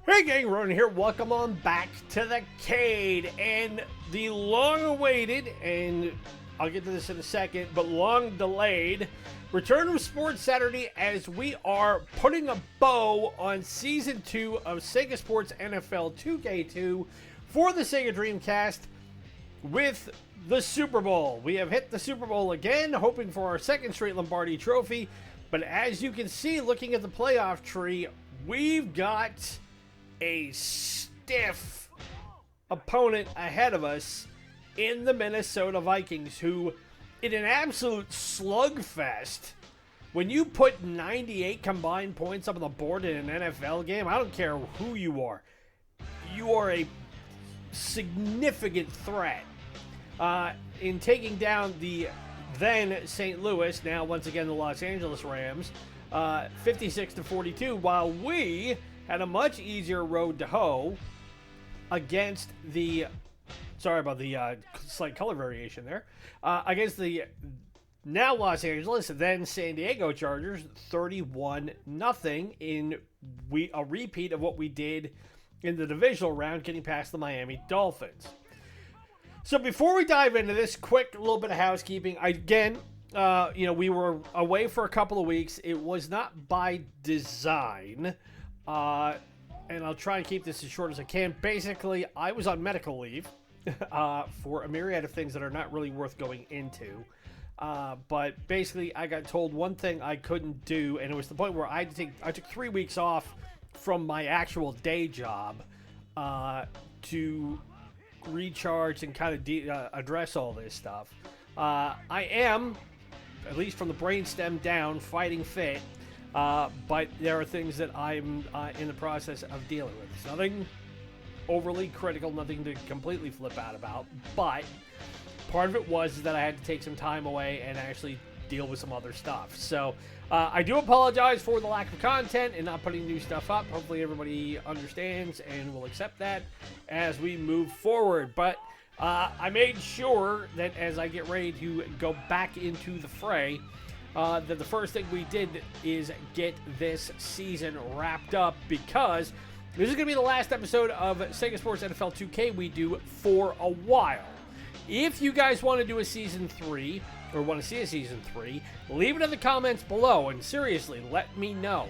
Hey gang, Ronan here. Welcome on back to the Cade and the long-awaited, and I'll get to this in a second, but long-delayed return of Sports Saturday as we are putting a bow on Season 2 of Sega Sports NFL 2K2 for the Sega Dreamcast with the Super Bowl. We have hit the Super Bowl again, hoping for our second straight Lombardi Trophy, but as you can see, looking at the playoff tree, we've got a stiff opponent ahead of us in the Minnesota Vikings, who, in an absolute slugfest, when you put 98 combined points up on the board in an NFL game, I don't care who you are a significant threat in taking down the then St. Louis, now once again the Los Angeles Rams, 56-42, while we had a much easier road to hoe against the, sorry about the slight color variation there, against the now Los Angeles, then San Diego Chargers, 31-0 in a repeat of what we did in the divisional round, getting past the Miami Dolphins. So before we dive into this, quick little bit of housekeeping. We were away for a couple of weeks. It was not by design. And I'll try and keep this as short as I can. Basically, I was on medical leave for a myriad of things that are not really worth going into. But basically, I got told one thing I couldn't do, and it was the point where I took 3 weeks off from my actual day job to recharge and kind of address all this stuff. I am, at least from the brainstem down, fighting fit. But there are things that I'm in the process of dealing with. It's nothing overly critical, nothing to completely flip out about, but part of it was that I had to take some time away and actually deal with some other stuff. So I do apologize for the lack of content and not putting new stuff up. Hopefully everybody understands and will accept that as we move forward. But I made sure that as I get ready to go back into the fray, that the first thing we did is get this season wrapped up, because this is going to be the last episode of Sega Sports NFL 2K we do for a while. If you guys want to do a Season 3, or want to see a Season 3, leave it in the comments below, and seriously, let me know.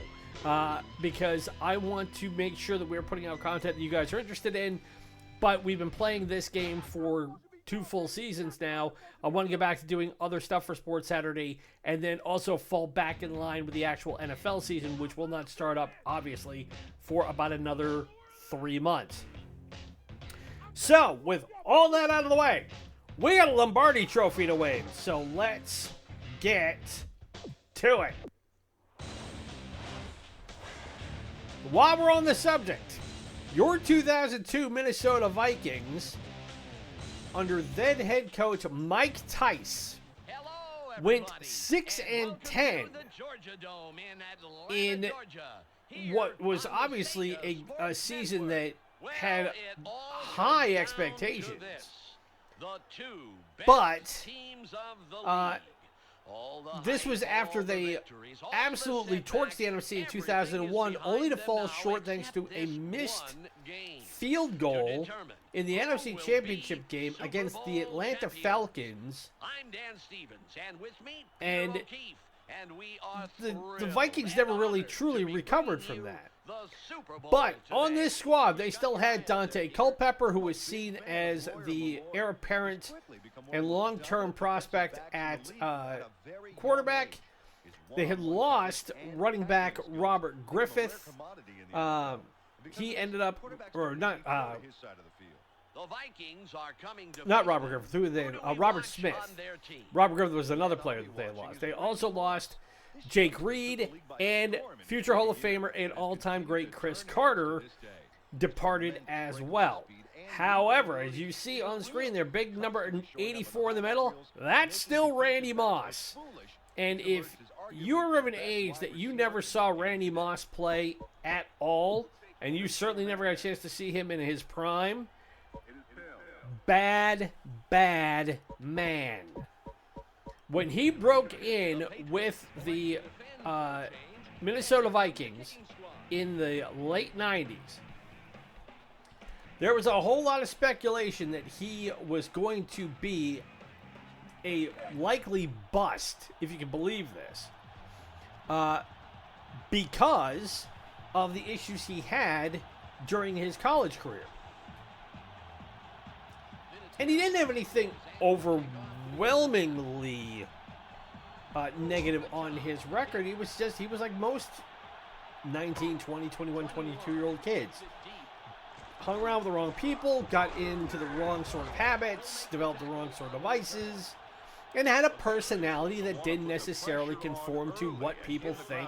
Because I want to make sure that we're putting out content that you guys are interested in, but we've been playing this game for 2 full seasons now. I want to get back to doing other stuff for Sports Saturday, and then also fall back in line with the actual NFL season, which will not start up, obviously, for about another 3 months. So, with all that out of the way, we got a Lombardi Trophy to win, so let's get to it. While we're on the subject, your 2002 Minnesota Vikings, under then head coach Mike Tice, went 6-10 in what was obviously a season that had high expectations. But this was after they absolutely torched the NFC in 2001, only to fall short thanks to a missed field goal in the NFC Championship game against the Atlanta Falcons. And the Vikings never really truly recovered from that. But on this squad, they still had Dante Culpepper, who was seen as the heir apparent and long-term prospect at quarterback. They had lost running back Robert Griffith. He ended up, or not, not Robert Griffith, who they Robert Smith. Robert Griffith was another player that they had lost. They also lost Jake Reed, and future Hall of Famer and all-time great Chris Carter departed as well. However, as you see on screen there, big number 84 in the middle, that's still Randy Moss. And if you're of an age that you never saw Randy Moss play at all, and you certainly never got a chance to see him in his prime, bad man. When he broke in with the Minnesota Vikings in the late 90s, There was a whole lot of speculation that he was going to be a likely bust, if you can believe this, because of the issues he had during his college career. And he didn't have anything overwhelmingly negative on his record. He was like most 19, 20, 21, 22-year-old kids. Hung around with the wrong people, got into the wrong sort of habits, developed the wrong sort of vices, and had a personality that didn't necessarily conform to what people think,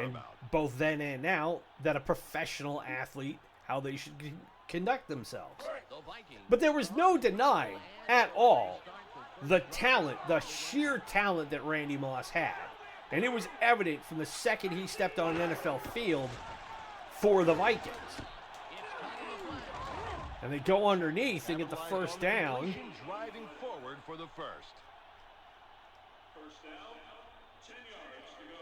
and both then and now, that a professional athlete, how they should conduct themselves. But there was no denying at all the talent, the sheer talent that Randy Moss had. And it was evident from the second he stepped on an NFL field for the Vikings. And they go underneath and get the first down. Driving forward for the first. First down, 10 yards to go.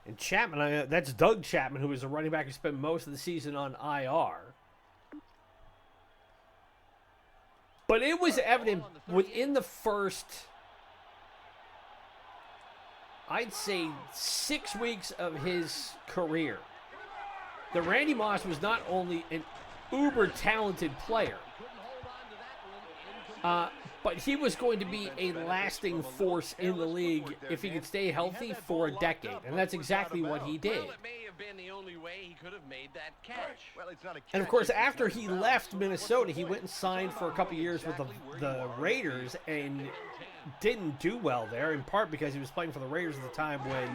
And Chapman, that's Doug Chapman, who was a running back who spent most of the season on IR. But it was evident within the first, I'd say, 6 weeks of his career, that Randy Moss was not only an uber-talented player, but he was going to be a lasting force in the league if he could stay healthy for a decade. And that's exactly what he did. Well, it may have been the only way he could have made that catch. Well, it's not a catch. And of course, after he left Minnesota, he went and signed for a couple years with the Raiders and didn't do well there, in part because he was playing for the Raiders at the time when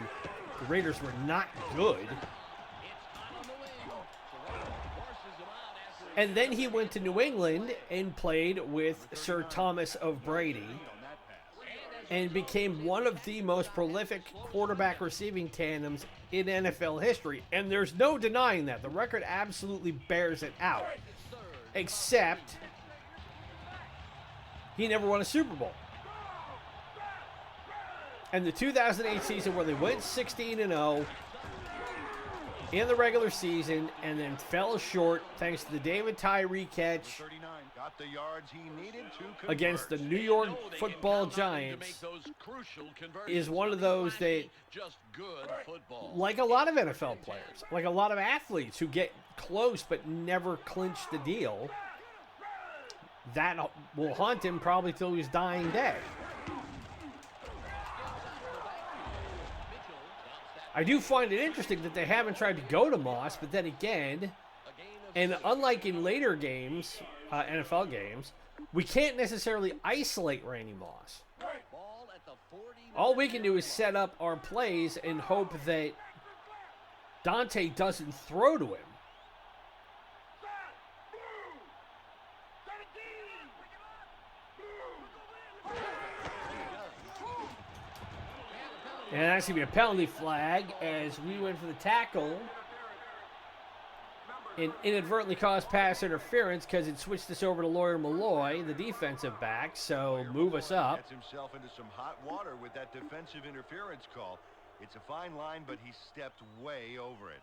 the Raiders were not good. And then he went to New England and played with Sir Thomas of Brady and became one of the most prolific quarterback receiving tandems in NFL history. And there's no denying that. The record absolutely bears it out. Except he never won a Super Bowl. And the 2008 season where they went 16-0 in the regular season and then fell short thanks to the David Tyree catch got the yards he needed to against the New York Football Giants is one of those that, like a lot of NFL players, like a lot of athletes who get close but never clinch the deal, that will haunt him probably till his dying day. I do find it interesting that they haven't tried to go to Moss, but then again, and unlike in later games, NFL games, we can't necessarily isolate Randy Moss. All we can do is set up our plays and hope that Dante doesn't throw to him. And that's going to be a penalty flag as we went for the tackle and inadvertently caused pass interference because it switched us over to Lawyer Malloy, the defensive back, so move us up. Gets himself into some hot water with that defensive interference call. It's a fine line, but he stepped way over it.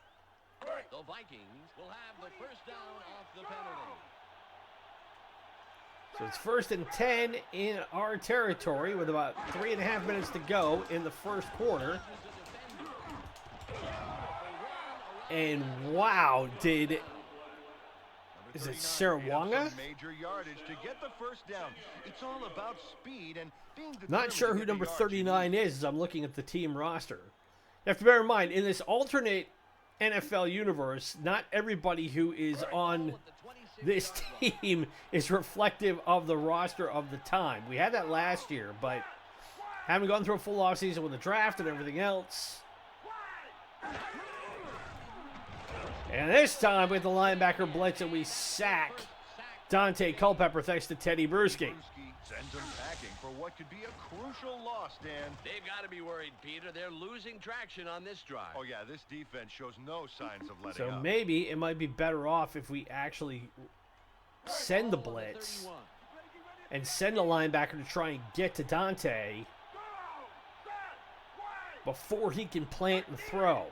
The Vikings will have the first down off the penalty. So it's 1st and 10 in our territory with about 3.5 minutes to go in the first quarter. And wow, is it Sarawanga? Major yardage to get the first down. It's all about speed and being Not sure who number 39 is as I'm looking at the team roster. You have to bear in mind, in this alternate NFL universe, not everybody who is on this team is reflective of the roster of the time. We had that last year, but having gone through a full offseason with the draft and everything else. And this time with the linebacker blitz, and we sack Dante Culpepper thanks to Teddy Bruschi. Sends him packing for what could be a crucial loss, Dan. They've got to be worried, Peter. They're losing traction on this drive. Oh, yeah, this defense shows no signs of letting So up. maybe it might be better off if we actually send the blitz and send the linebacker to try and get to Dante before he can plant and throw.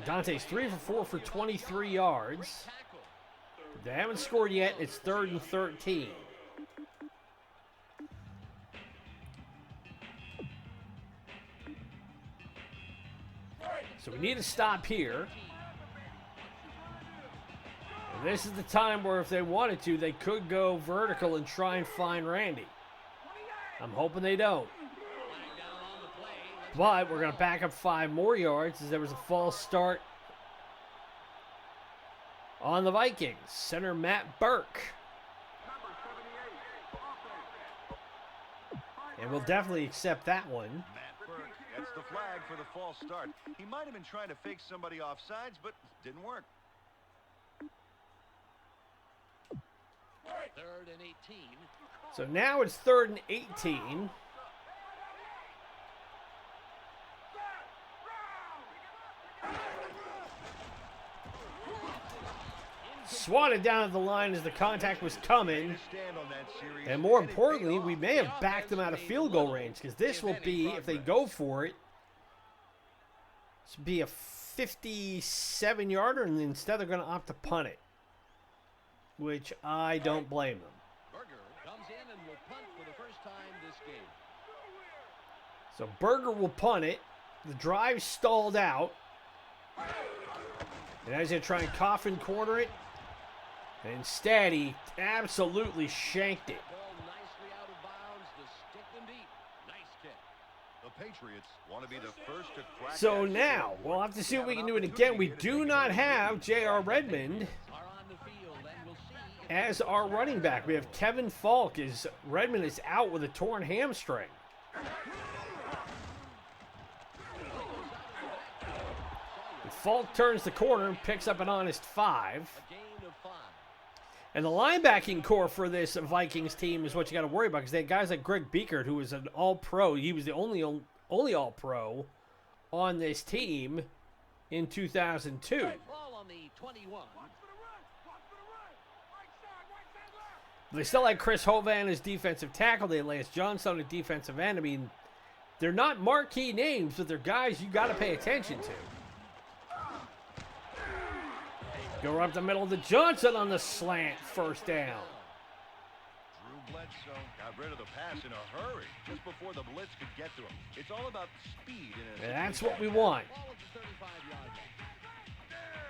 Dante's 3 for 4 for 23 yards. They haven't scored yet. It's 3rd and 13. So we need to stop here. And this is the time where if they wanted to, they could go vertical and try and find Randy. I'm hoping they don't. But we're going to back up 5 more yards as there was a false start on the Vikings. Center Matt Burke. And we'll definitely accept that one. Matt Burke gets the flag for the false start. He might have been trying to fake somebody offsides, but didn't work. 3rd and 18. So now it's 3rd and 18. Swatted down at the line as the contact was coming. And more importantly, we may have backed them out of field goal range because this will be, if they go for it, this will be a 57-yarder, and instead they're going to opt to punt it, which I don't blame them. Berger comes in and will punt for the first time this game. So Berger will punt it. The drive stalled out. And now he's going to try and coffin corner it. And instead, he absolutely shanked it. Ball nicely out of bounds to stick them deep. Nice kick. The Patriots want to be the first to crack. So now, we'll have to see if we can do it again. We do not have J.R. Redmond Are on the field and we'll see. as our running back. We have Kevin Falk as Redmond is out with a torn hamstring. And Falk turns the corner and picks up an honest 5. A gain of 5. And the linebacking core for this Vikings team is what you got to worry about because they had guys like Greg Beekert, who was an all-pro. He was the only all-pro on this team in 2002. Ball on the 21. They still had Chris Hovan as defensive tackle. They had Lance Johnson at defensive end. I mean, they're not marquee names, but they're guys you got to pay attention to. Go up the middle to Johnson on the slant, first down. Drew Bledsoe got rid of the pass in a hurry just before the blitz could get to him. It's all about speed. And that's what we want. Ball at the 35-yard line.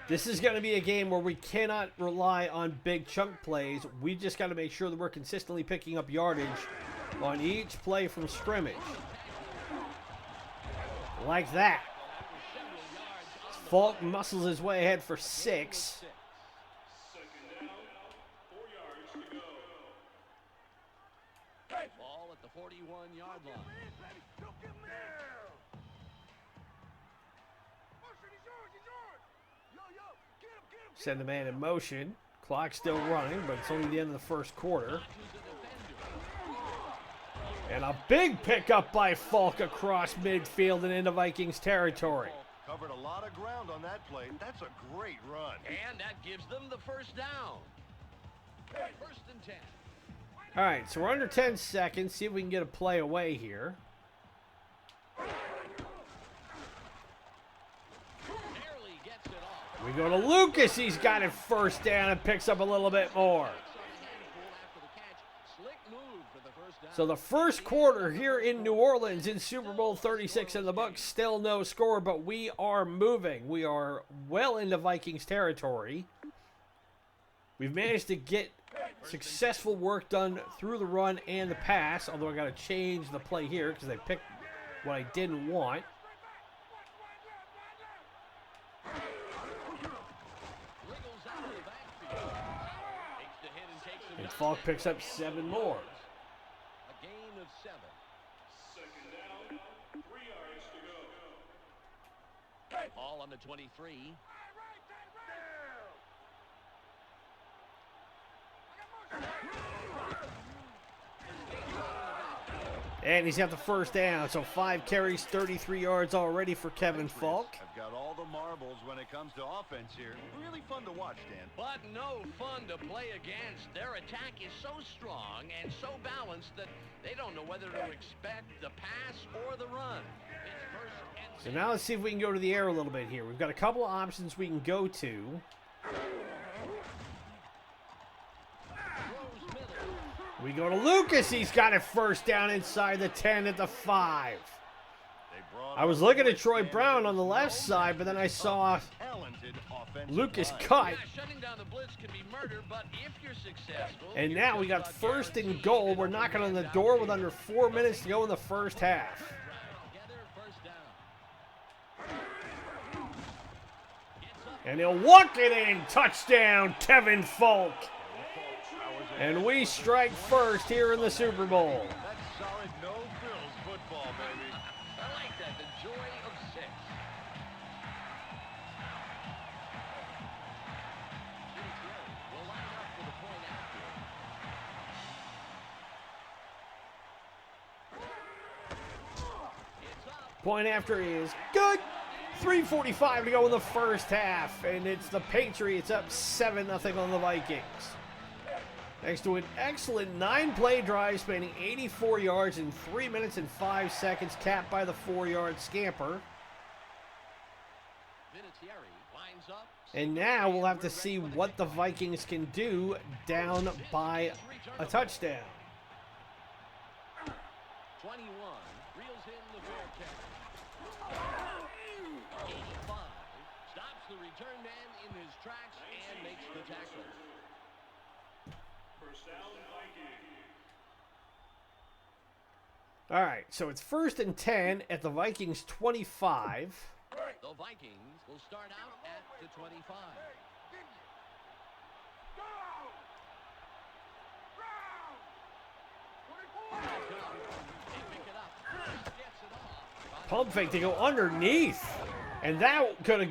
This is going to be a game where we cannot rely on big chunk plays. We just got to make sure that we're consistently picking up yardage on each play from scrimmage. Like that. Falk muscles his way ahead for 6. Second down, 4 yards to go. Ball at the 41-yard line. Send the man in motion. Clock still running, but it's only the end of the first quarter. And a big pickup by Falk across midfield and into Vikings territory. Covered a lot of ground on that play. That's a great run. And that gives them the first down. 1st and 10. All right, so we're under 10 seconds. See if we can get a play away here. Barely gets it off. We go to Lucas. He's got it first down and picks up a little bit more. So the first quarter here in New Orleans in Super Bowl 36 in the books, still no score, but we are moving. We are well into Vikings territory. We've managed to get successful work done through the run and the pass, although I got to change the play here because they picked what I didn't want. And Falk picks up 7 more. A gain of 7. Second down, 3 yards to go. Ball on the 23. And he's got the first down, so 5 carries, 33 yards already for Kevin Falk. I've got all the marbles when it comes to offense here. Really fun to watch, Dan. But no fun to play against. Their attack is so strong and so balanced that they don't know whether to expect the pass or the run. It's 1st and So now let's see if we can go to the air a little bit here. We've got a couple of options we can go to. We go to Lucas. He's got it first down inside the 10 at the 5. I was looking at Troy Brown on the left side, but then I saw Lucas cut. And now we got first and goal. We're knocking on the door with under 4 minutes to go in the first half. And he'll walk it in. Touchdown, Kevin Falk. And we strike first here in the Super Bowl. That's solid no-frills football, baby. I like that, the joy of 6. Will line up for the point after. It's up. Point after is good. 3:45 to go in the first half. And it's the Patriots up 7-0 on the Vikings. Thanks to an excellent 9-play drive spanning 84 yards in 3 minutes and 5 seconds, capped by the 4-yard scamper. And now we'll have to see what the Vikings can do down by a touchdown. 21 reels in the fair catch. 85 stops the return man in his tracks and makes the tackle. First down, Viking. All right, so it's 1st and 10 at the Vikings 25. The Vikings will start out at the 25. Pump fake to go underneath. And that could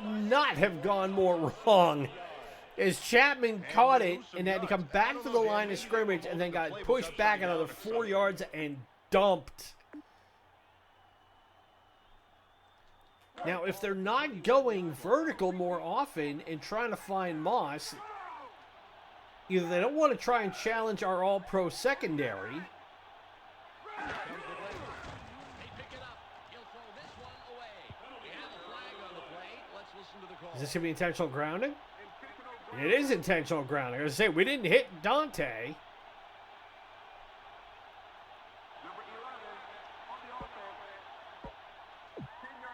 not have gone more wrong. As Chapman caught it and had to come back to the line of scrimmage and then got pushed back another 4 yards and dumped. Now, if they're not going vertical more often and trying to find Moss, either they don't want to try and challenge our all-pro secondary, is this going to be intentional grounding? It is intentional grounding. I was going to say, we didn't hit Dante.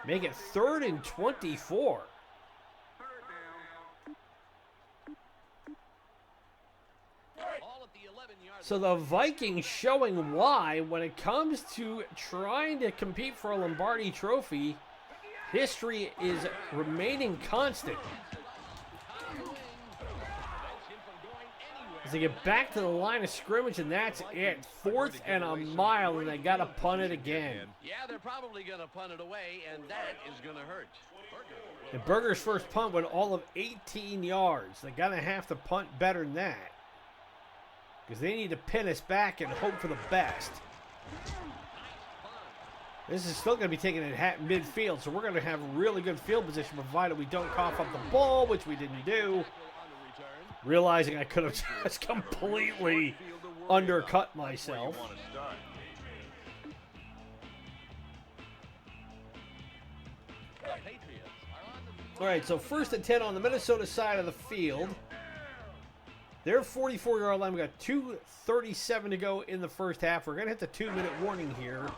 Make it 3rd and 24. So the Vikings showing why, when it comes to trying to compete for a Lombardi Trophy, history is remaining constant. As they get back to the line of scrimmage, and that's it. 4th and a mile, and they got to punt it again. Yeah, they're probably going to punt it away, and that is going to hurt. And Berger's first punt went all of 18 yards. They're going to have to punt better than that, because they need to pin us back and hope for the best. This is still going to be taken at midfield, so we're going to have really good field position, provided we don't cough up the ball, which we didn't do. Realizing I could have just completely undercut myself. All right, so 1st and 10 on the Minnesota side of the field. Their 44-yard line. We got 2:37 to go in the first half. We're going to hit the 2-minute warning here.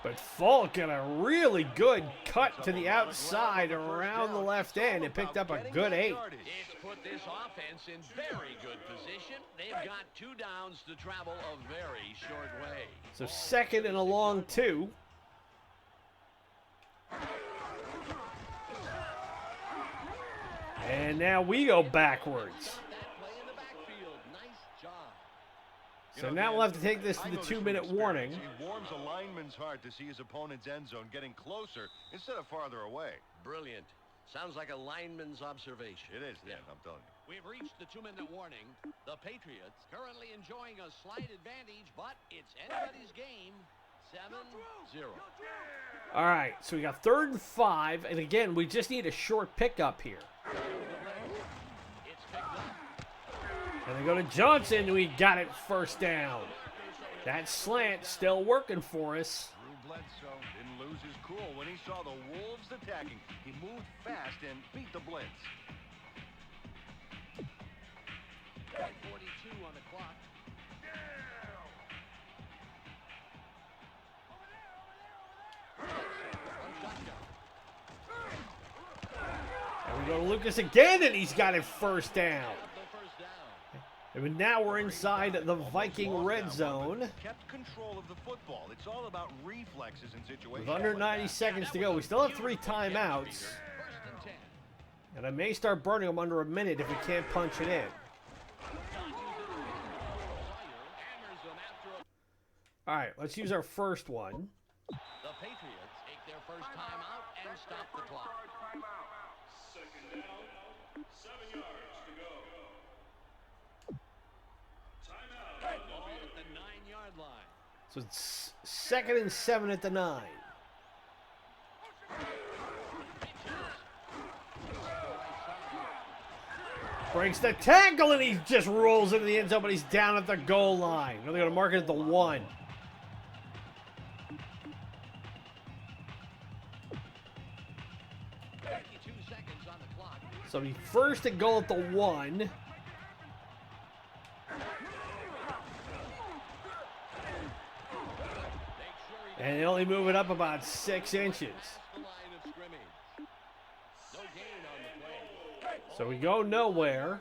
But Falk got a really good cut to the outside around the left end and picked up a good 8. It's put this offense in very good position. They've got 2 downs to travel a very short way. So 2nd and a long 2. And now we go backwards. So now we'll have to take this to the 2-minute warning. It warms a lineman's heart to see his opponent's end zone getting closer instead of farther away. Brilliant. Sounds like a lineman's observation. It is, Dan, I'm telling you. We've reached the 2-minute warning. The Patriots currently enjoying a slight advantage, but it's anybody's game. 7-0. All right, so we got 3rd and 5, and again, we just need a short pickup here. It's picked up. And they go to Johnson, and we got it 1st down. That slant still working for us. Drew Bledsoe didn't lose his cool when he saw the Wolves attacking. He moved fast and beat the blitz. 42 on the clock. And we go to Lucas again, and he's got it first down. And now we're inside the Viking red zone. Kept control of the football. It's all about reflexes in situations. With under 90 seconds to go, we still have 3 timeouts. And I may start burning them under a minute if we can't punch it in. All right, let's use our first one. The Patriots take their first time out and stop the clock. Second down, 7 yards to go. Timeout. Ball at the 9-yard line. So it's 2nd and 7 at the 9. Breaks the tackle, and he just rolls into the end zone, but he's down at the goal line. They're going to mark it at the 1. So he first and goal at the 1. And they only move it up about 6 inches. So we go nowhere.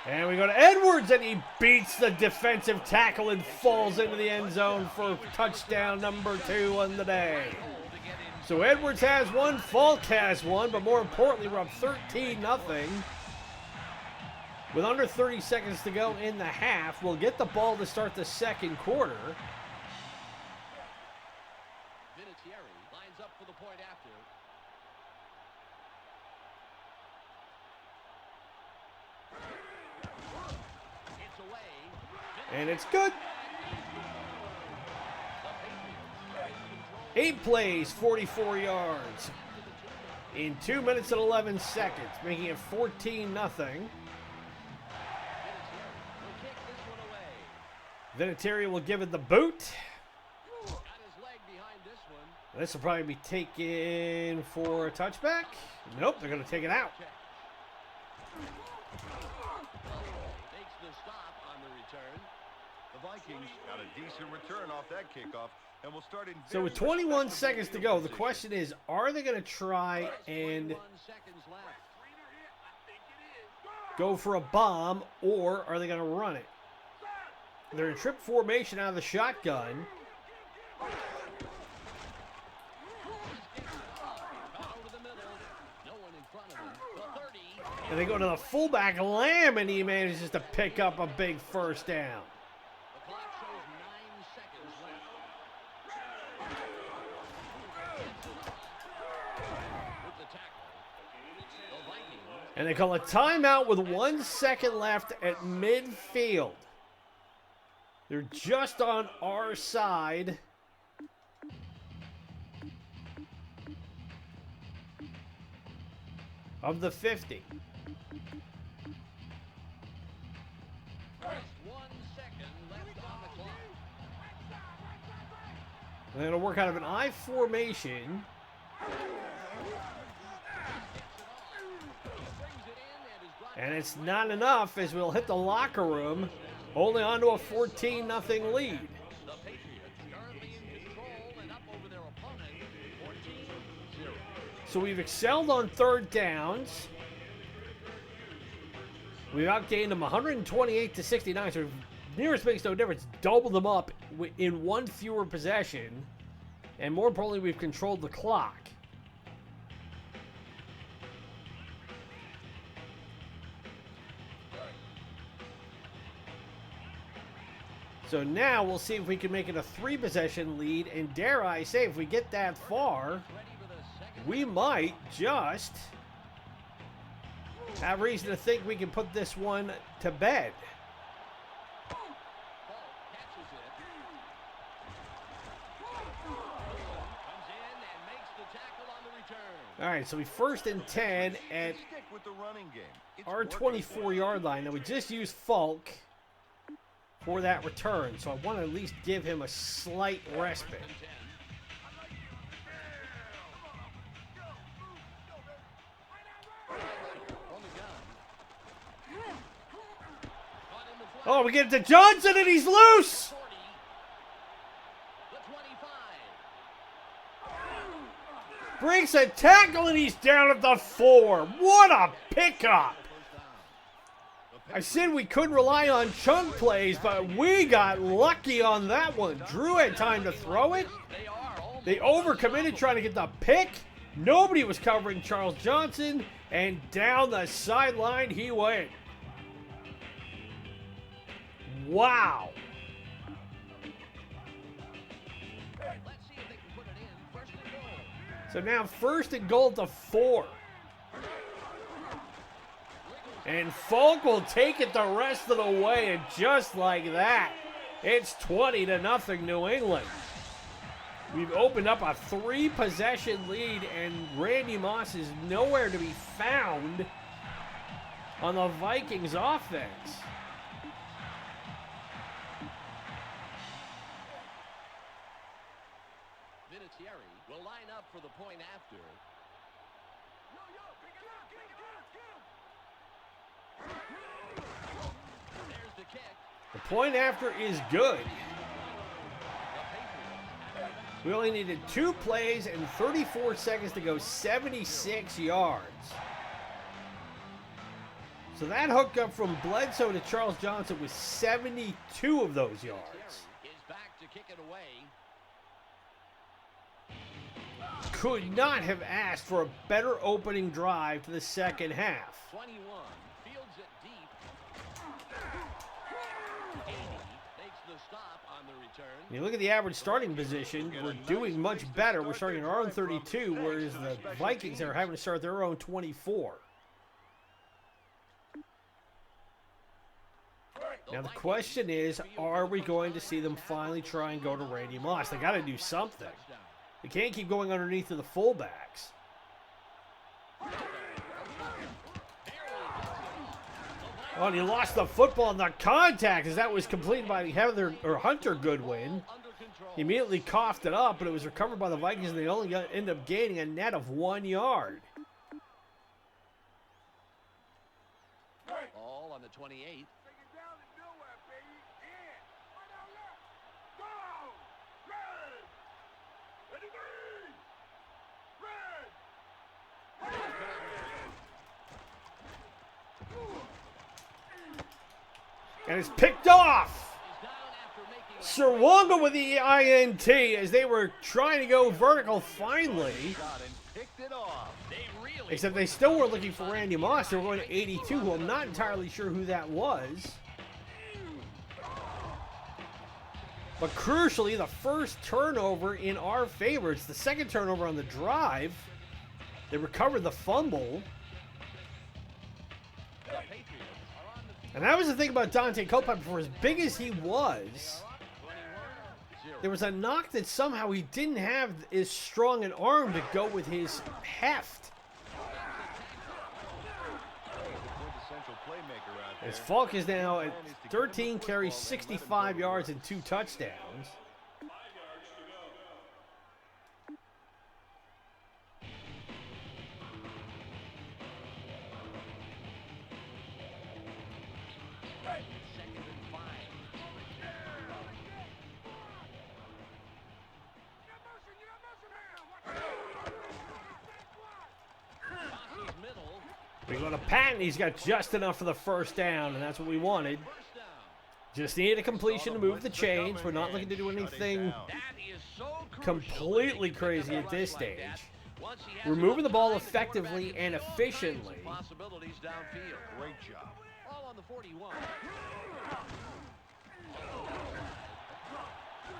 And we go to Edwards, and he beats the defensive tackle and falls into the end zone for touchdown number 2 on the day. So Edwards has one, Falk has one, but more importantly, we're up 13-0. With under 30 seconds to go in the half, we'll get the ball to start the second quarter. Lines up for the point after. And it's good. 8 plays, 44 yards. In 2 minutes and 11 seconds, making it 14-0. Vinatieri will give it the boot. This will probably be taken for a touchback. Nope, they're going to take it out. Makes the stop on the return. The Vikings got a decent return off that kickoff, and will start in. So with 21 seconds to go, the question is, are they going to try and go for a bomb, or are they going to run it? They're in trip formation out of the shotgun. And they go to the fullback, Lamb, and he manages to pick up a big first down. The clock shows 9 seconds left. With the tackle, the Vikings. And they call a timeout with 1 second left at midfield. They're just on our side. Of the 50. Just 1 second left on the clock. They're going to work out of an I formation. And it's not enough, as we'll hit the locker room, holding on to a 14-0 lead. The Patriots currently in control and up over their opponent, 14-0. So we've excelled on third downs. We've outgained them 128-69, so nearest makes no difference. Doubled them up in one fewer possession. And more importantly, we've controlled the clock. So now we'll see if we can make it a 3-possession lead. And dare I say, if we get that far, we might just have reason to think we can put this one to bed. Comes in and makes the tackle on the return. All right, so we first and 10 at Stick with the running game. It's our working. 24-yard line. Now, we just used Falk for that return, so I want to at least give him a slight respite. Oh, we get it to Johnson, and he's loose! Breaks a tackle, and he's down at the 4. What a pickup! I said we couldn't rely on chunk plays, but we got lucky on that one. Drew had time to throw it. They overcommitted trying to get the pick. Nobody was covering Charles Johnson, and down the sideline he went. Wow. So now first and goal to 4. And Falk will take it the rest of the way, and just like that, it's 20-0 New England. We've opened up a 3-possession lead, and Randy Moss is nowhere to be found on the Vikings offense. Will line up for the point after. There's the kick. The point after is good. We only needed 2 plays and 34 seconds to go 76 yards. So that hookup from Bledsoe to Charles Johnson was 72 of those yards. Is back to kick it away. Could not have asked for a better opening drive to the second half. 21 fields it deep. 80 makes the stop on the return. You look at the average starting position, we're doing much better. We're starting our own 32, whereas the Vikings are having to start their own 24. Now the question is, are we going to see them finally try and go to Randy Moss? They got to do something. They can't keep going underneath to the fullbacks. Oh, and he lost the football in the contact as that was completed by Hunter Goodwin. He immediately coughed it up, but it was recovered by the Vikings, and they only ended up gaining a net of 1 yard. All on the 28. And it's picked off. Sirwanga with the INT as they were trying to go vertical finally. Except they still were looking for Randy Moss. They were going to 82, who I'm not entirely sure who that was. But crucially, the first turnover in our favor. It's the second turnover on the drive. They recovered the fumble. And that was the thing about Dante Culpepper. For as big as he was, there was a knock that somehow he didn't have as strong an arm to go with his heft. As Falk is now at 13 carries, 65 yards, and 2 touchdowns. We go to Patton. He's got just enough for the first down, and that's what we wanted. Just needed a completion to move the chains. We're not looking to do anything completely crazy at this stage. We're moving the ball effectively and efficiently. Great job. All on the 41.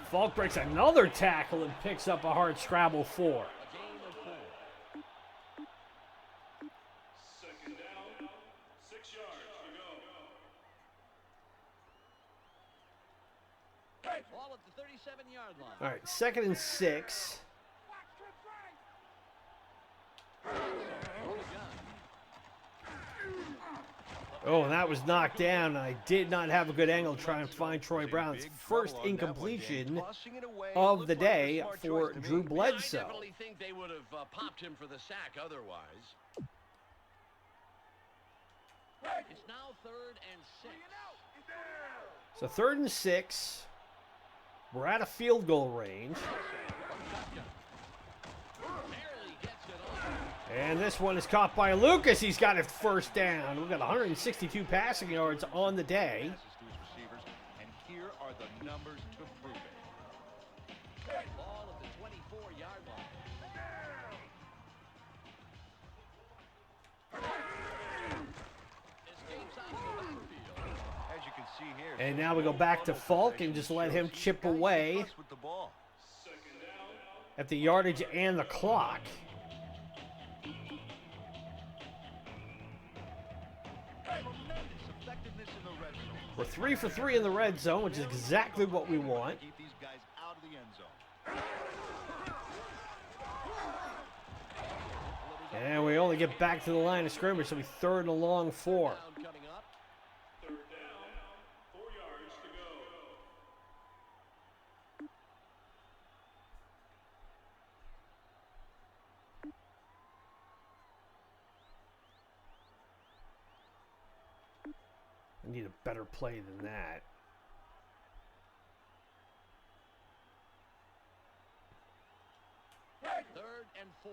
Falk breaks another tackle and picks up a hard scrabble 4. Second down, 6 yards to go. Ball at the 37-yard line. All right, 2nd and 6. Oh, and that was knocked down. I did not have a good angle to try and find Troy Brown's first incompletion of the day for Drew I Bledsoe. definitely think they would have popped him for the sack otherwise. It's now 3rd and 6. So 3rd and 6. We're at a field goal range. Barely gets it on. And this one is caught by Lucas. He's got a first down. We've got 162 passing yards on the day. Passes to his receivers, and here are the numbers to prove it. Ball at the 24-yard line. Escapes out of the backfield. As you can see here. And now we go back to Falk and just let him chip away With the ball. at the yardage and the clock. Tremendous effectiveness in the red zone. We're 3 for 3 in the red zone, which is exactly what we want. Keep these guys out of the end zone. And we only get back to the line of scrimmage, so we 3rd and a long 4. Down coming up. 3rd down, 4 yards to go. I need a better play than that. Third and 4.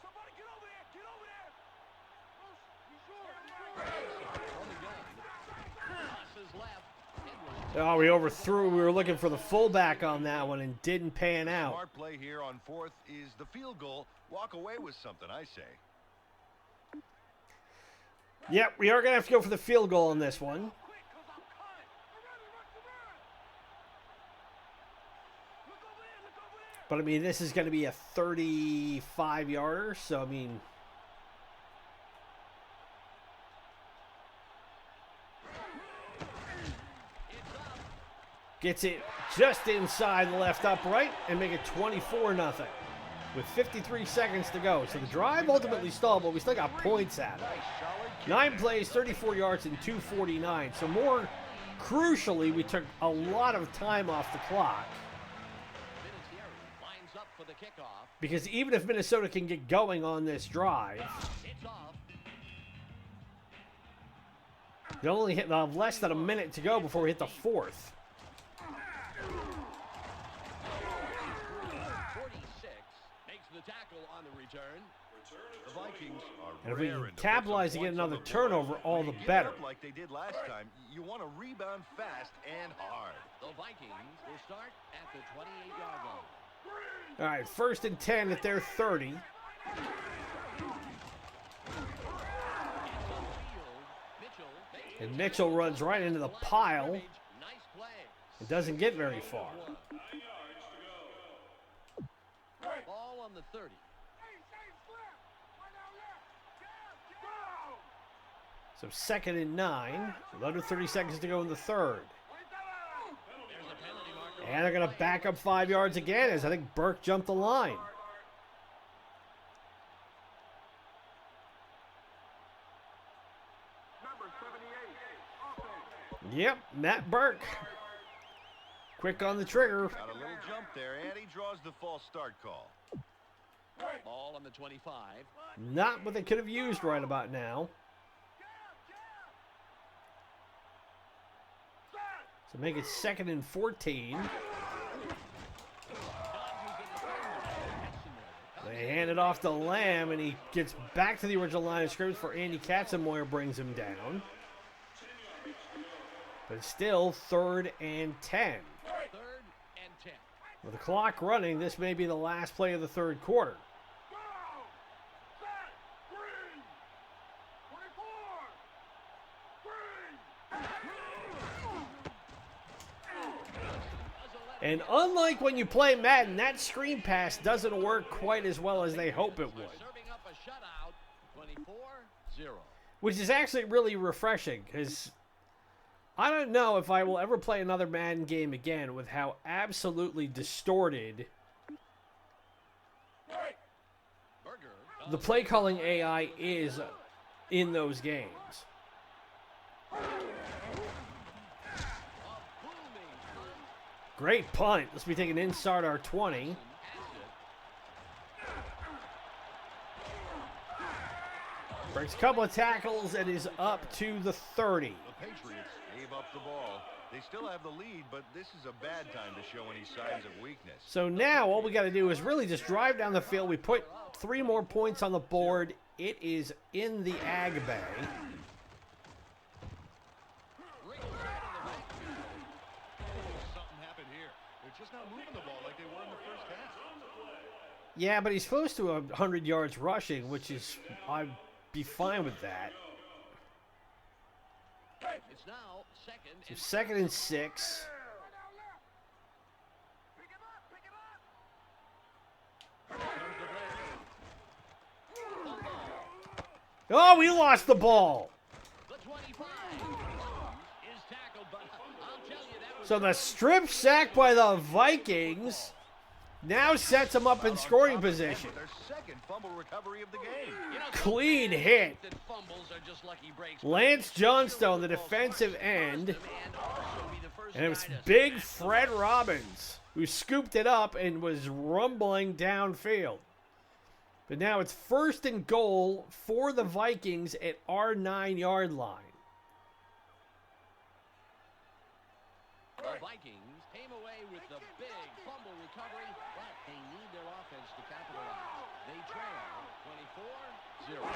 Somebody get over there! Get over there! On the gun. Passes left. Edwards. Oh, we overthrew. We were looking for the fullback on that one and didn't pan out. Smart play here on 4th is the field goal. Walk away with something, I say. Yep, we are going to have to go for the field goal on this one. Quick, cause I'm coming! Look over there! Look over there! But, I mean, this is going to be a 35-yarder, so, I mean... Gets it just inside the left upright and make it 24-0 with 53 seconds to go. So the drive ultimately stalled, but we still got points at it. 9 plays, 34 yards, and 249. So more crucially, we took a lot of time off the clock. Vinatieri lines up for the kickoff. Because even if Minnesota can get going on this drive, It's off. they only hit less than a minute to go before we hit the 4th. 46 makes the tackle on the return. The Vikings are And if we rare can in capitalize to get defensive another points on the board. turnover, all When the you give better. up like they did last time, you want to rebound fast and hard. The Vikings will start at the 28-yard line. All right, 1st and 10 at their 30. It's on the field. Mitchell. And Mitchell runs right into the pile. Nice play. It doesn't get very far. 9 yards to go. Ball on the 30. So 2nd and 9, with under 30 seconds to go in the 3rd. There's a penalty marker. And they're going to back up 5 yards again as I think Burke jumped the line. Yep, Matt Burke. Quick on the trigger. Got a little jump there, and he draws the false start call. Ball on the 25. Not what they could have used right about now. So make it 2nd and 14. They hand it off to Lamb, and he gets back to the original line of scrimmage for Andy Katzenmoyer, brings him down. But still 3rd and 10. 3rd and 10. With the clock running, this may be the last play of the 3rd quarter. And unlike when you play Madden, that screen pass doesn't work quite as well as they hope it would. Serving up a shutout. 24-0. Which is actually really refreshing, because I don't know if I will ever play another Madden game again with how absolutely distorted Berger the play calling AI is in those games. Great punt. This will be taken inside our 20. Breaks a couple of tackles and is up to the 30. The Patriots gave up the ball. They still have the lead, but this is a bad time to show any signs of weakness. So now all we got to do is really just drive down the field. We put 3 more points on the board. It is in the ag bay. Something happened here. They're just not moving the ball like they were in the first half. Yeah, but he's close to 100 yards rushing, which is, I'd be fine with that. It's now So 2nd and 6. Oh, we lost the ball. The 25 is tackled, but I'll tell you that was So the strip sack by the Vikings now sets them up in scoring position. Their second fumble recovery of the game. Clean hit. that fumbles are just lucky breaks. Lance Johnstone, the defensive end. And it was big Fred Robbins who scooped it up and was rumbling downfield. But now it's 1st and goal for the Vikings at our 9-yard line. The Vikings came away with the big fumble recovery, but they need their offense to capitalize. They trail 24-0.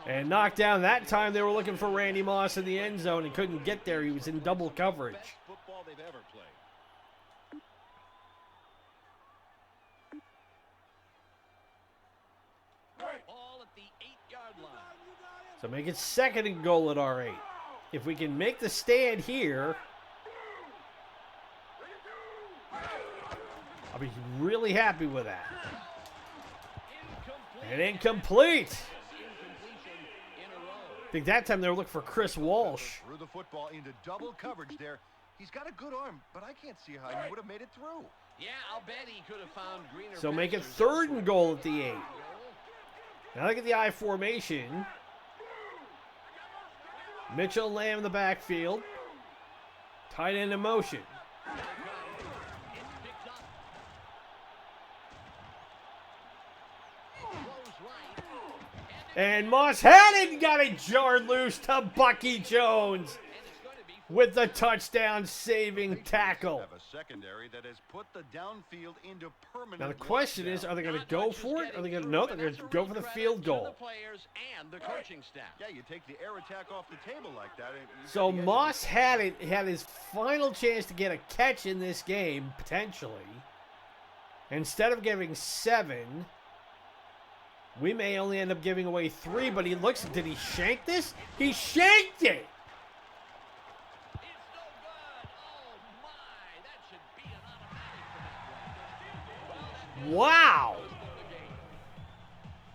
And knocked down that time. They were looking for Randy Moss in the end zone and couldn't get there. He was in double coverage. Best football they've ever played. All at the 8-yard line. So make it 2nd and goal at our 8. If we can make the stand here, I'll be really happy with that. And incomplete. I think that time they were looking for Chris Walsh. Threw the football into double coverage there. He's got a good arm, but I can't see how he would have made it through. Yeah, I'll bet he could have found greener. So make it pastures 3rd and goal at the 8. Now look at the I formation. Mitchell and Lamb in the backfield. Tight end in motion. And Moss had it, got it jarred loose to Bucky Jones with the touchdown saving tackle. Have a secondary that has put the downfield into permanent. Now the question is, are they going to go for it? Are they going to no? They're going to go for the field goal. The players and the coaching staff. Yeah, you take the air attack off the table like that. So Moss had it, had his final chance to get a catch in this game, potentially. Instead of giving 7, we may only end up giving away 3, but he looks, did he shank this? He shanked it! Wow!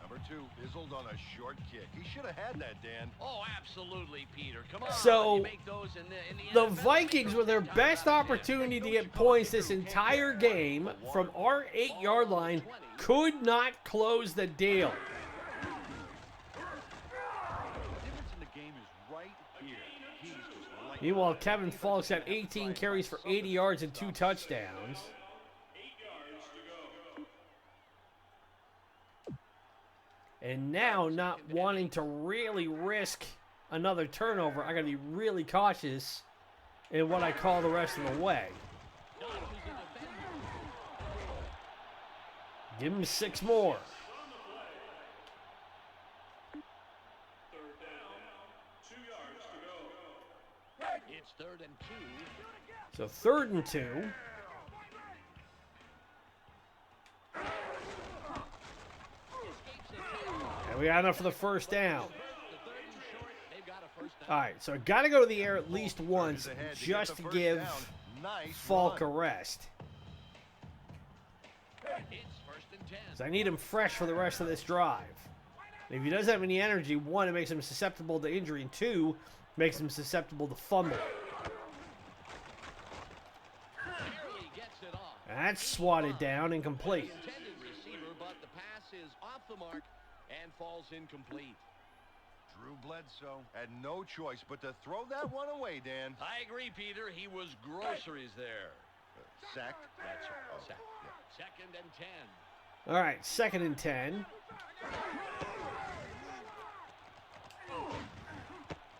Number 2 fizzled on a short kick. He should have had that, Dan. Oh, absolutely, Peter. Come on. So, you make those in the NFL. Vikings with their best opportunity to get points this entire game from our 8-yard line could not close the deal. Meanwhile, Kevin Falks had 18 carries for 80 yards and 2 touchdowns. And now, not wanting to really risk another turnover, I got to be really cautious in what I call the rest of the way. Give him 6 more. It's 3rd and 2. So 3rd and 2. And we got enough for the first down. All right, so I got to go to the air at least once just to give Falk a rest. So I need him fresh for the rest of this drive. And if he doesn't have any energy, 1, it makes him susceptible to injury, and 2, makes him susceptible to fumble. That's swatted down, incomplete. Intended receiver, but the pass is off the mark and falls incomplete. Drew Bledsoe had no choice but to throw that one away, Dan. I agree, Peter. He was groceries there. Sacked? That's right. Oh, Sack. yeah. 2nd and 10. All right, 2nd and 10.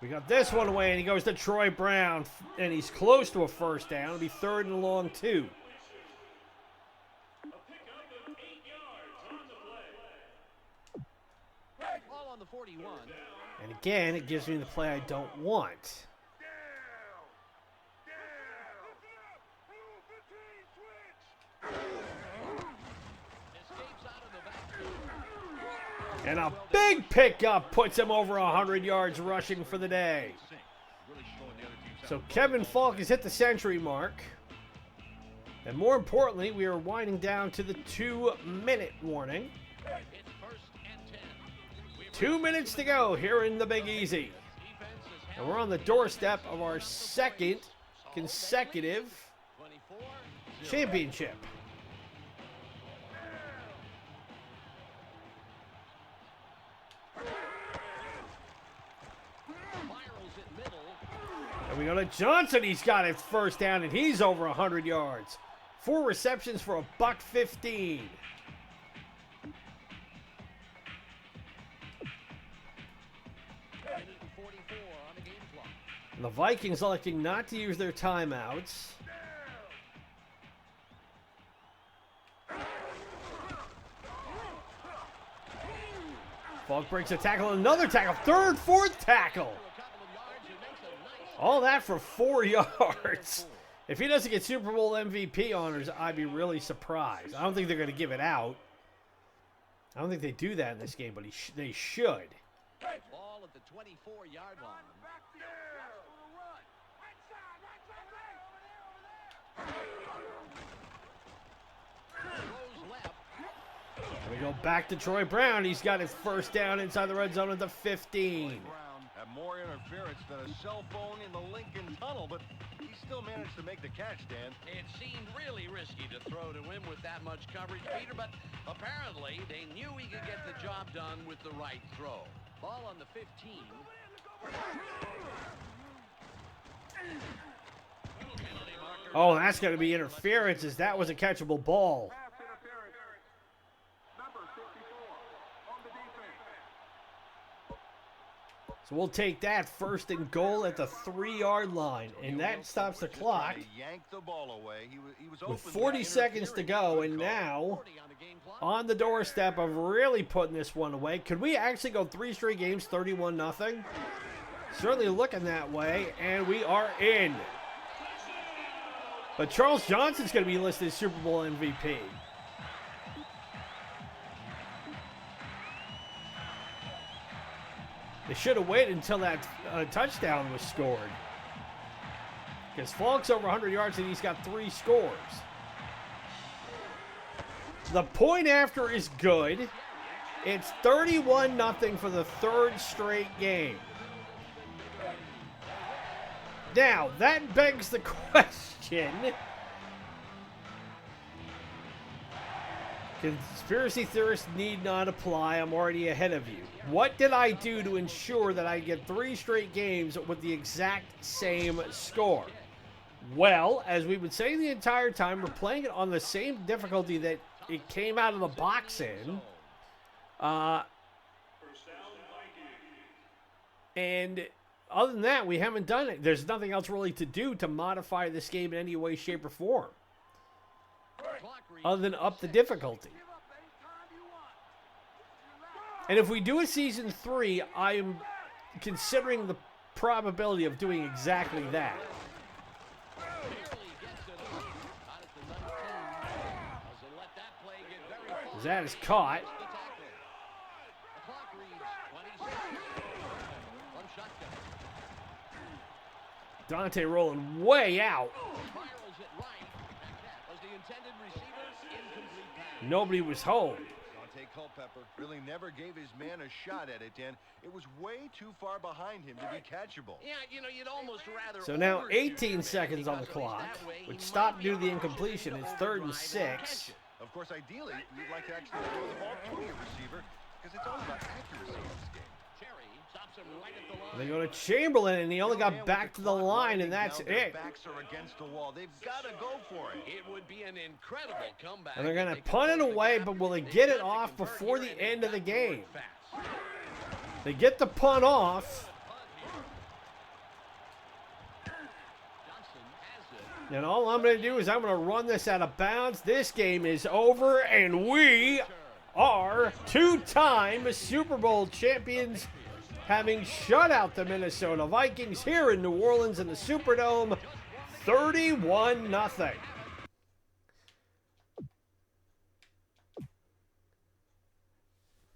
We got this one away, and he goes to Troy Brown, and he's close to a first down. It'll be 3rd and long 2. A pickup of 8 yards on the play. Ball on the 41. And again, it gives me the play I don't want. Escapes out of the backfield. And a big pickup puts him over 100 yards rushing for the day. Really showing the other teams So Kevin Falk has hit the century mark. And more importantly, we are winding down to the 2-minute warning. It's 1st and 10. 2 minutes to go here in the Big Easy. And we're on the doorstep of our 2nd consecutive 24. championship. Spirals it middle. And we go to Johnson. He's got it first down, and he's over 100 yards. 4 receptions for $115. Minute and 44 on the game clock. And the Vikings electing not to use their timeouts. Falk breaks a tackle, another tackle, 3rd, 4th tackle. A couple of yards and makes a nice All that for 4 yards. If he doesn't get Super Bowl MVP honors, I'd be really surprised. I don't think they're going to give it out. I don't think they do that in this game, but they should. ball at the 24-yard line. Throws left. And we go back to Troy Brown. He's got his first down inside the red zone at the 15. Brown had more interference than a cell phone in the Lincoln Tunnel, but he still managed to make the catch, Dan. It seemed really risky to throw to him with that much coverage, Peter, but apparently they knew he could get the job done with the right throw. Ball on the 15. Oh, that's going to be interference, as that was a catchable ball. So we'll take that 1st and goal at the 3-yard line, and that stops the clock He yanked the ball away. He was with open 40 seconds to go, and now on the doorstep of really putting this one away. Could we actually go 3 straight games, 31-0? Certainly looking that way, and we are in. But Charles Johnson's going to be listed as Super Bowl MVP. They should have waited until that touchdown was scored. Because Falk's over 100 yards and he's got 3 scores. The point after is good. It's 31-0 for the 3rd straight game. Now, that begs the question. Conspiracy theorists need not apply. I'm already ahead of you. What did I do to ensure that I get 3 straight games with the exact same score? Well, as we've been saying the entire time, we're playing it on the same difficulty that it came out of the box in. And other than that, we haven't done it. There's nothing else really to do to modify this game in any way, shape, or form, other than up the difficulty. And if we do a season 3, I'm considering the probability of doing exactly that. That is caught. Dante rolling way out. Nobody was home. Dante Culpepper really never gave his man a shot at it, and it was way too far behind him to be catchable. Yeah, you know, you'd almost rather. So now overshoot 18 him seconds on the because at least clock, that way he which might stopped be due to the able to incompletion. It's overdrive 3rd and and 6. catch it. Of course, ideally, you'd like to actually throw the ball to your receiver because it's all about accuracy in this game. Cherry stops him right at the line. They go to Chamberlain, and he only got back to the line, and that's it. Backs are against the wall. They've got to go for it. It would be an incredible comeback. And they're going if to they punt it convert the away, gap. but will they They've get it got to off convert before here, the and they've end of the got to do it game? fast. They get the punt off. Johnson has it. And all I'm going to do is I'm going to run this out of bounds. This game is over, and we are two-time Super Bowl champions, having shut out the Minnesota Vikings here in New Orleans in the Superdome, 31-0.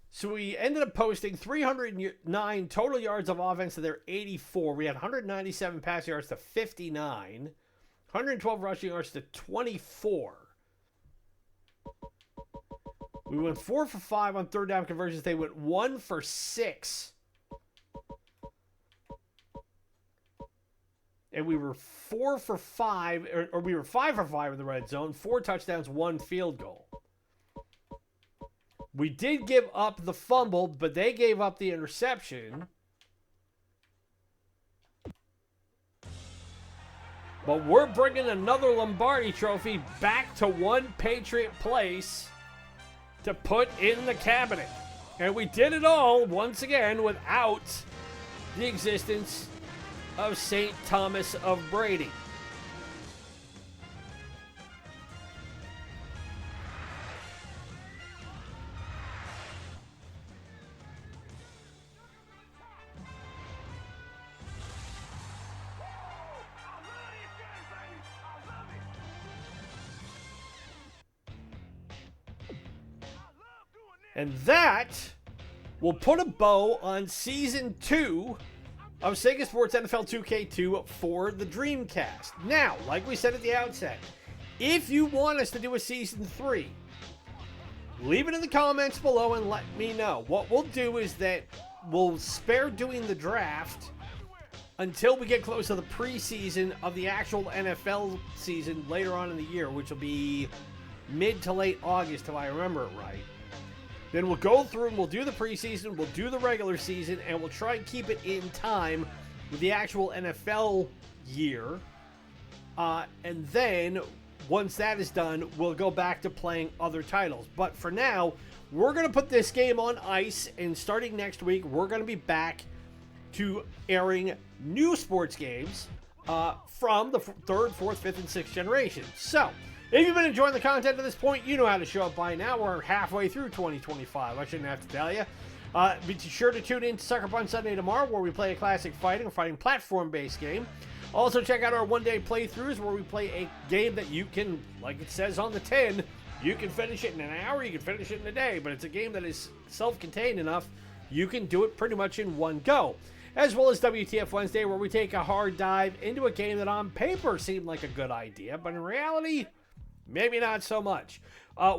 So we ended up posting 309 total yards of offense to their 84. We had 197 pass yards to 59, 112 rushing yards to 24. We went 4 for 5 on third down conversions. They went 1 for 6. And we were 4 for 5, or we were 5 for 5 in the red zone, 4 touchdowns, 1 field goal. We did give up the fumble, but they gave up the interception. But we're bringing another Lombardi Trophy back to one Patriot place to put in the cabinet. And we did it all, once again, without the existence of St. Thomas of Brady. And that will put a bow on Season 2 of Sega Sports NFL 2K2 for the Dreamcast. Now, like we said at the outset, if you want us to do a Season 3, leave it in the comments below and let me know. What we'll do is that we'll spare doing the draft until we get close to the preseason of the actual NFL season later on in the year, which will be mid to late August, if I remember it right. Then we'll go through and we'll do the preseason, we'll do the regular season, and we'll try and keep it in time with the actual NFL year. And then, once that is done, we'll go back to playing other titles. But for now, we're going to put this game on ice, and starting next week, we're going to be back to airing new sports games from the 3rd, 4th, 5th, and 6th generation. So, if you've been enjoying the content to this point, you know how to show up by now. We're halfway through 2025. I shouldn't have to tell you. Be sure to tune in to Sucker Punch Sunday tomorrow, where we play a classic fighting platform-based game. Also, check out our one-day playthroughs, where we play a game that you can, like it says on the tin, you can finish it in an hour, you can finish it in a day, but it's a game that is self-contained enough, you can do it pretty much in one go. As well as WTF Wednesday, where we take a hard dive into a game that on paper seemed like a good idea, but in reality, maybe not so much.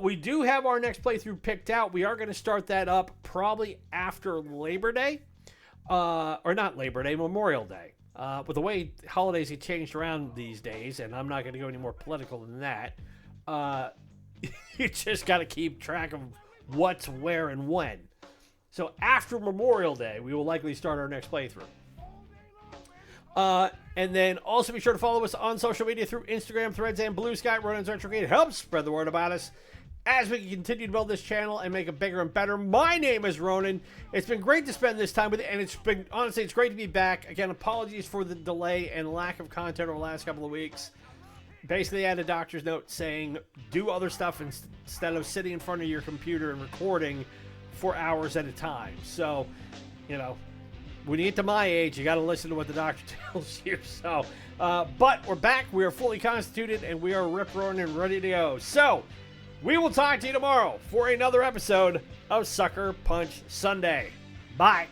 We do have our next playthrough picked out. We are going to start that up probably after Labor Day. Or not Labor Day, Memorial Day. With the way holidays get changed around these days, and I'm not going to go any more political than that, you just got to keep track of what's where and when. So after Memorial Day, we will likely start our next playthrough. And then also be sure to follow us on social media through Instagram, Threads, and Blue Sky. Ronan's Retro Arcade helps spread the word about us as we continue to build this channel and make it bigger and better. My name is Ronan. It's been great to spend this time with you, and it's great to be back. Again, apologies for the delay and lack of content over the last couple of weeks. Basically, I had a doctor's note saying do other stuff instead of sitting in front of your computer and recording for hours at a time. So, you know, when you get to my age, you got to listen to what the doctor tells you. So, but we're back. We are fully constituted, and we are rip-roaring and ready to go. So, we will talk to you tomorrow for another episode of Sucker Punch Sunday. Bye.